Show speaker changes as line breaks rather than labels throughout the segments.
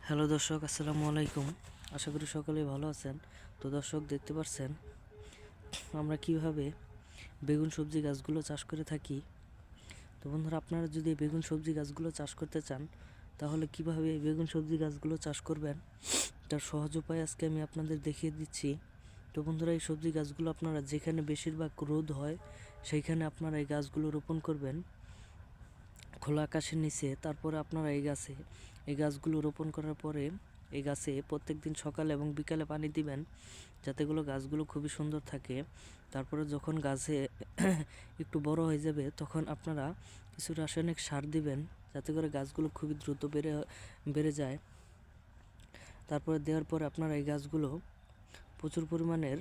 Hello দর্শক, আসসালামু আলাইকুম। আশা করি সকলেই ভালো আছেন। তো দর্শক, দেখতে পাচ্ছেন আমরা কিভাবে বেগুন সবজি গাছগুলো চাষ করে থাকি। তো বন্ধুরা, আপনারা যদি এই বেগুন সবজি গাছগুলো চাষ করতে চান, তাহলে কিভাবে এই বেগুন সবজি গাছগুলো চাষ করবেন তার সহজ উপায় আজকে আমি আপনাদের দেখিয়ে দিচ্ছি। তো বন্ধুরা, এই সবজি গাছগুলো আপনারা যেখানে বেশিরভাগ রোদ হয় সেইখানে আপনারা এই গাছগুলো রোপণ করবেন, খোলা আকাশের নিচে। তারপরে আপনারা এই গাছগুলো রোপণ করার পরে এই গাছে প্রত্যেক দিন সকালে এবং বিকালে পানি দিবেন, যাতে গাছগুলো খুবই সুন্দর থাকে। তারপরে যখন গাছে একটু বড় হয়ে যাবে, তখন আপনারা কিছু রাসায়নিক সার দিবেন, যাতে করে গাছগুলো খুবই দ্রুত বেড়ে যায়। তারপরে দেওয়ার পরে আপনারা এই গাছগুলো প্রচুর পরিমাণের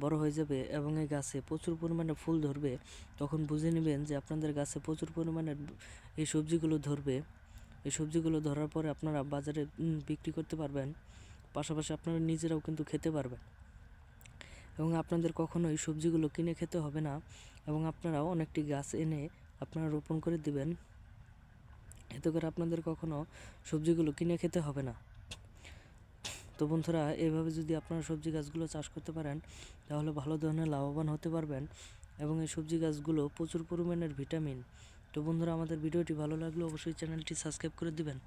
বড় হয়ে যাবে এবং এই গাছে প্রচুর পরিমাণে ফুল ধরবে। তখন বুঝে নেবেন যে আপনাদের গাছে প্রচুর পরিমাণের এই সবজিগুলো ধরবে। এই সবজিগুলো ধরার পরে আপনারা বাজারে বিক্রি করতে পারবেন, পাশাপাশি আপনারা নিজেরাও কিন্তু খেতে পারবেন এবং আপনাদের কখনো এই সবজিগুলো কিনে খেতে হবে না। এবং আপনারাও অনেকটি গাছ এনে আপনারা রোপণ করে দিবেন, এতে করে আপনাদের কখনো সবজিগুলো কিনে খেতে হবে না। তো বন্ধুরা, এভাবে যদি আপনারা সবজি গাছগুলো চাষ করতে পারেন, তাহলে ভালো ধরনের লাভবান হতে পারবেন এবং এই সবজি গাছগুলো প্রচুর পরিমাণের ভিটামিন। তো বন্ধুরা, আমাদের ভিডিওটি ভালো লাগলে অবশ্যই চ্যানেলটি সাবস্ক্রাইব করে দিবেন।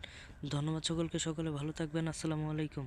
ধন্যবাদ সকলকে, সকলে ভালো থাকবেন। আসসালামু আলাইকুম।